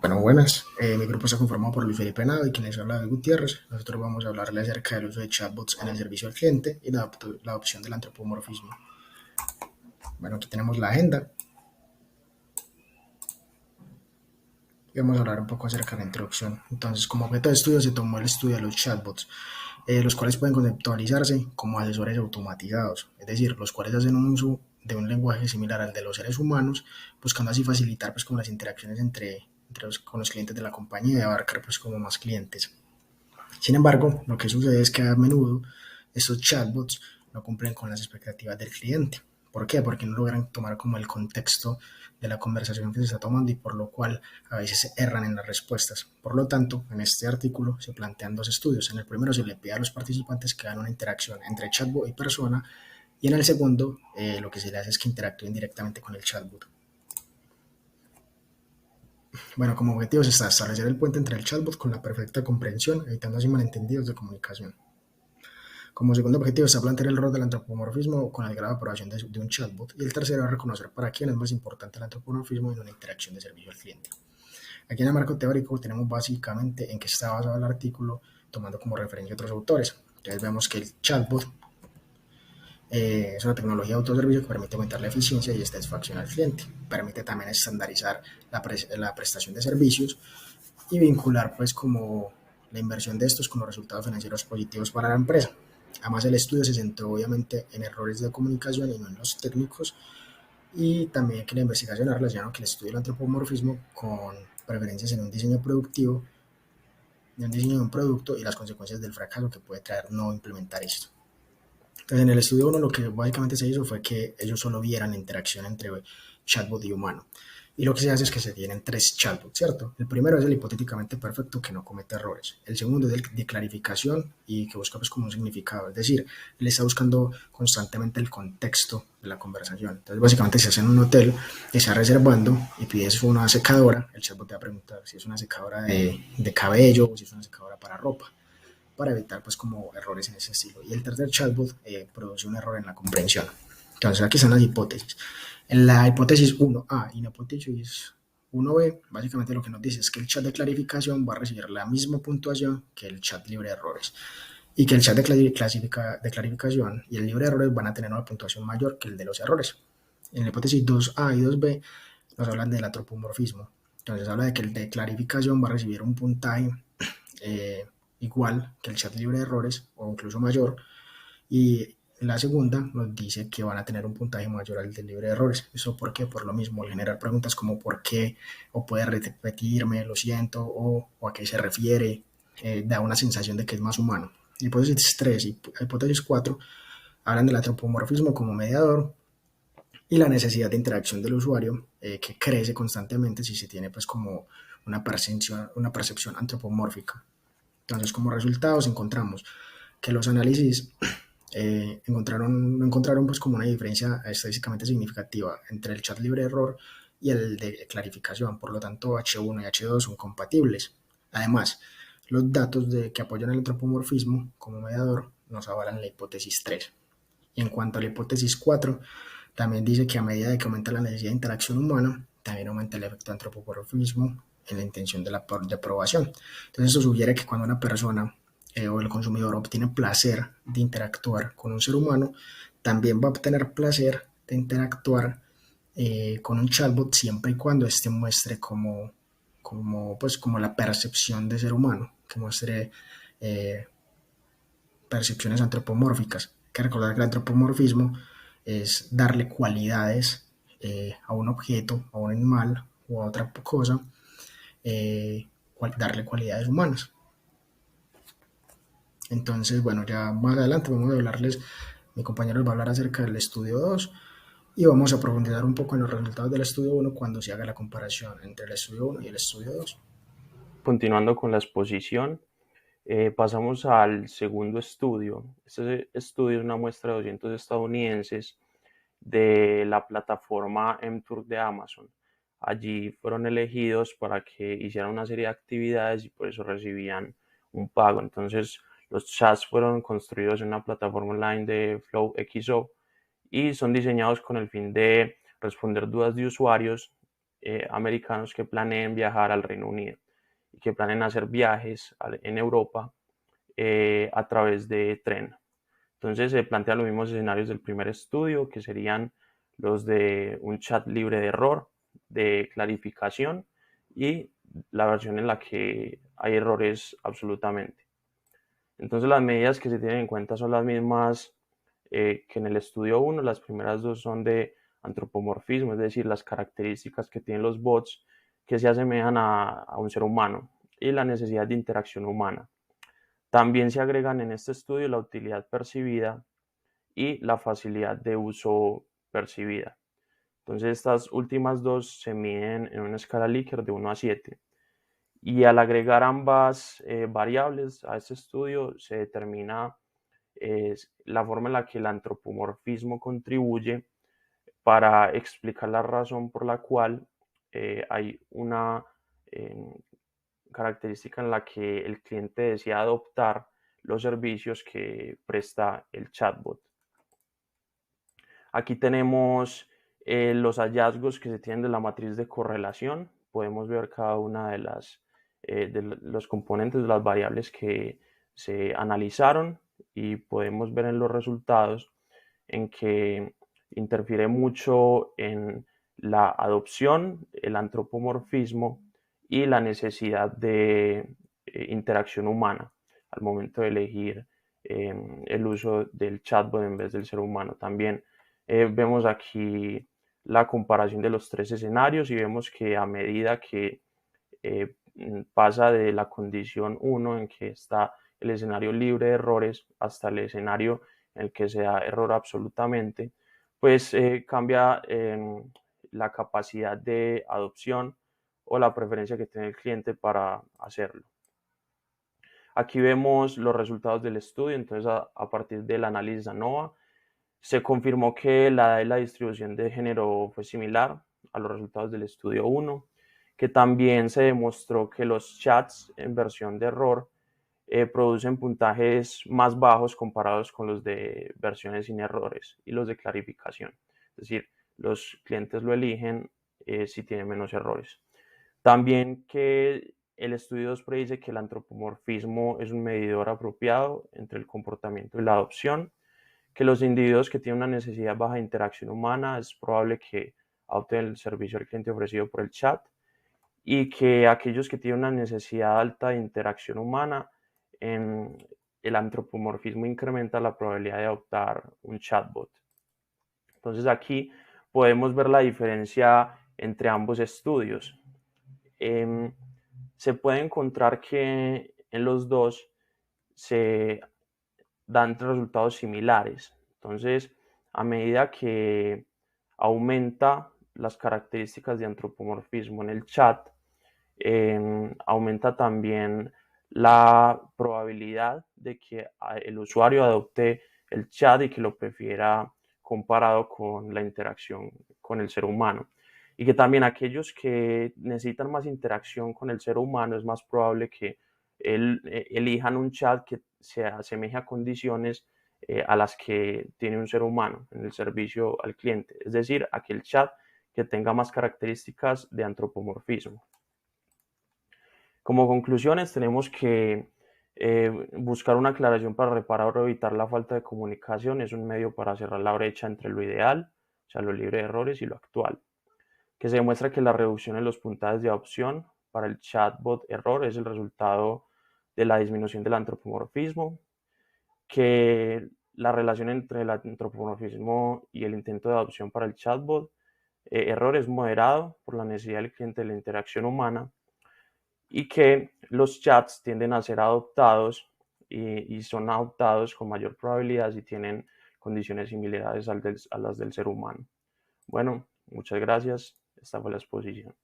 Bueno, buenas. Mi grupo está conformado por Luis Felipe Nava y quien les habla David Gutiérrez. Nosotros vamos a hablarle acerca del uso de chatbots en el servicio al cliente y la adopción del antropomorfismo. Bueno, aquí tenemos la agenda y vamos a hablar un poco acerca de la introducción. Entonces, como objeto de estudio se tomó el estudio de los chatbots, los cuales pueden conceptualizarse como asesores automatizados, es decir, los cuales hacen un uso de un lenguaje similar al de los seres humanos, buscando así facilitar pues como las interacciones con los clientes de la compañía y abarcar pues como más clientes. Sin embargo, lo que sucede es que a menudo estos chatbots no cumplen con las expectativas del cliente. ¿Por qué? Porque no logran tomar como el contexto de la conversación que se está tomando y por lo cual a veces erran en las respuestas. Por lo tanto, en este artículo se plantean dos estudios. En el primero se le pide a los participantes que hagan una interacción entre chatbot y persona y en el segundo lo que se le hace es que interactúen directamente con el chatbot. Bueno, como objetivo se está establecer el puente entre el chatbot con la perfecta comprensión, evitando así malentendidos de comunicación. Como segundo objetivo está plantear el rol del antropomorfismo con el grado de aprobación de un chatbot y el tercero es reconocer para quién es más importante el antropomorfismo en una interacción de servicio al cliente. Aquí en el marco teórico tenemos básicamente en qué está basado el artículo, tomando como referencia otros autores. Entonces vemos que el chatbot es una tecnología de autoservicio que permite aumentar la eficiencia y satisfacción al cliente. Permite también estandarizar la prestación de servicios y vincular pues como la inversión de estos con los resultados financieros positivos para la empresa. Además, el estudio se centró obviamente en errores de comunicación y no en los técnicos, y también que la investigación ha relacionado que el estudio del antropomorfismo con preferencias en un diseño productivo, en un diseño de un producto y las consecuencias del fracaso que puede traer no implementar esto. Entonces, en el estudio uno lo que básicamente se hizo fue que ellos solo vieran la interacción entre chatbot y humano. Y lo que se hace es que se tienen tres chatbots, ¿cierto? El primero es el hipotéticamente perfecto que no comete errores. El segundo es el de clarificación y que busca pues como un significado. Es decir, él está buscando constantemente el contexto de la conversación. Entonces, básicamente, si estás en un hotel, está reservando y pides una secadora, el chatbot te va a preguntar si es una secadora de cabello o si es una secadora para ropa, para evitar pues como errores en ese estilo. Y el tercer chatbot produce un error en la comprensión. Entonces aquí están las hipótesis. En la hipótesis 1A y en la hipótesis 1B, básicamente lo que nos dice es que el chat de clarificación va a recibir la misma puntuación que el chat libre de errores y que el chat de clarificación y el libre de errores van a tener una puntuación mayor que el de los errores. En la hipótesis 2A y 2B nos hablan del antropomorfismo. Entonces habla de que el de clarificación va a recibir un puntaje eh, igual que el chat libre de errores o incluso mayor, y la segunda nos dice que van a tener un puntaje mayor al del libre de errores. ¿Eso por qué? Por lo mismo, al generar preguntas como por qué, o puede repetirme, lo siento, o a qué se refiere, da una sensación de que es más humano. Hipótesis 3 y hipótesis 4 hablan del antropomorfismo como mediador y la necesidad de interacción del usuario, que crece constantemente si se tiene pues como una percepción antropomórfica. Entonces, como resultados encontramos que los análisis no encontraron pues como una diferencia estadísticamente significativa entre el chat libre de error y el de clarificación. Por lo tanto, H1 y H2 son compatibles. Además, los datos que apoyan el antropomorfismo como mediador nos avalan la hipótesis 3. Y en cuanto a la hipótesis 4, también dice que a medida de que aumenta la necesidad de interacción humana, también aumenta el efecto antropomorfismo en la intención de aprobación. Entonces, eso sugiere que cuando una persona o el consumidor obtiene placer de interactuar con un ser humano, también va a obtener placer de interactuar con un chatbot siempre y cuando éste muestre como la percepción de ser humano, que muestre eh, percepciones antropomórficas. Hay que recordar que el antropomorfismo es darle cualidades a un objeto, a un animal o a otra cosa, eh, darle cualidades humanas. Entonces, bueno, ya más adelante vamos a hablarles, mi compañero les va a hablar acerca del estudio 2 y vamos a profundizar un poco en los resultados del estudio 1 cuando se haga la comparación entre el estudio 1 y el estudio 2. Continuando con la exposición, pasamos al segundo estudio. Este estudio es una muestra de 200 estadounidenses de la plataforma MTour de Amazon. Allí fueron elegidos para que hicieran una serie de actividades y por eso recibían un pago. Entonces, los chats fueron construidos en una plataforma online de FlowXO y son diseñados con el fin de responder dudas de usuarios americanos que planeen viajar al Reino Unido y que planeen hacer viajes en Europa a través de tren. Entonces se plantean los mismos escenarios del primer estudio, que serían los de un chat libre de error, de clarificación y la versión en la que hay errores absolutamente. Entonces las medidas que se tienen en cuenta son las mismas que en el estudio 1. Las primeras dos son de antropomorfismo, es decir, las características que tienen los bots que se asemejan a un ser humano y la necesidad de interacción humana. También se agregan en este estudio la utilidad percibida y la facilidad de uso percibida. Entonces estas últimas dos se miden en una escala Likert de 1 a 7. Y al agregar ambas variables a este estudio se determina la forma en la que el antropomorfismo contribuye para explicar la razón por la cual hay una eh, característica en la que el cliente desea adoptar los servicios que presta el chatbot. Aquí tenemos los hallazgos que se tienen de la matriz de correlación. Podemos ver cada una de los componentes de las variables que se analizaron y podemos ver en los resultados en que interfiere mucho en la adopción, el antropomorfismo y la necesidad de interacción humana al momento de elegir el uso del chatbot en vez del ser humano. También vemos aquí la comparación de los tres escenarios y vemos que a medida que pasa de la condición 1 en que está el escenario libre de errores hasta el escenario en el que se da error absolutamente, pues cambia la capacidad de adopción o la preferencia que tiene el cliente para hacerlo. Aquí vemos los resultados del estudio. Entonces a partir del análisis ANOVA se confirmó que la edad y la distribución de género fue similar a los resultados del estudio 1, que también se demostró que los chats en versión de error producen puntajes más bajos comparados con los de versiones sin errores y los de clarificación. Es decir, los clientes lo eligen si tienen menos errores. También que el estudio 2 predice que el antropomorfismo es un medidor apropiado entre el comportamiento y la adopción, que los individuos que tienen una necesidad baja de interacción humana es probable que adopten el servicio al cliente ofrecido por el chat, y que aquellos que tienen una necesidad alta de interacción humana, el antropomorfismo incrementa la probabilidad de adoptar un chatbot. Entonces aquí podemos ver la diferencia entre ambos estudios. Se puede encontrar que en los dos se dan resultados similares. Entonces, a medida que aumenta las características de antropomorfismo en el chat, aumenta también la probabilidad de que el usuario adopte el chat y que lo prefiera comparado con la interacción con el ser humano. Y que también aquellos que necesitan más interacción con el ser humano es más probable que elijan un chat que se asemeje a condiciones a las que tiene un ser humano en el servicio al cliente. Es decir, aquel chat que tenga más características de antropomorfismo. Como conclusiones, tenemos que buscar una aclaración para reparar o evitar la falta de comunicación es un medio para cerrar la brecha entre lo ideal, o sea, lo libre de errores, y lo actual. Que se demuestra que la reducción en los puntajes de adopción para el chatbot error es el resultado de la disminución del antropomorfismo. Que la relación entre el antropomorfismo y el intento de adopción para el chatbot error es moderado por la necesidad del cliente de la interacción humana, y que los chats tienden a ser adoptados y son adoptados con mayor probabilidad si tienen condiciones similares a las del ser humano. Bueno, muchas gracias. Esta fue la exposición.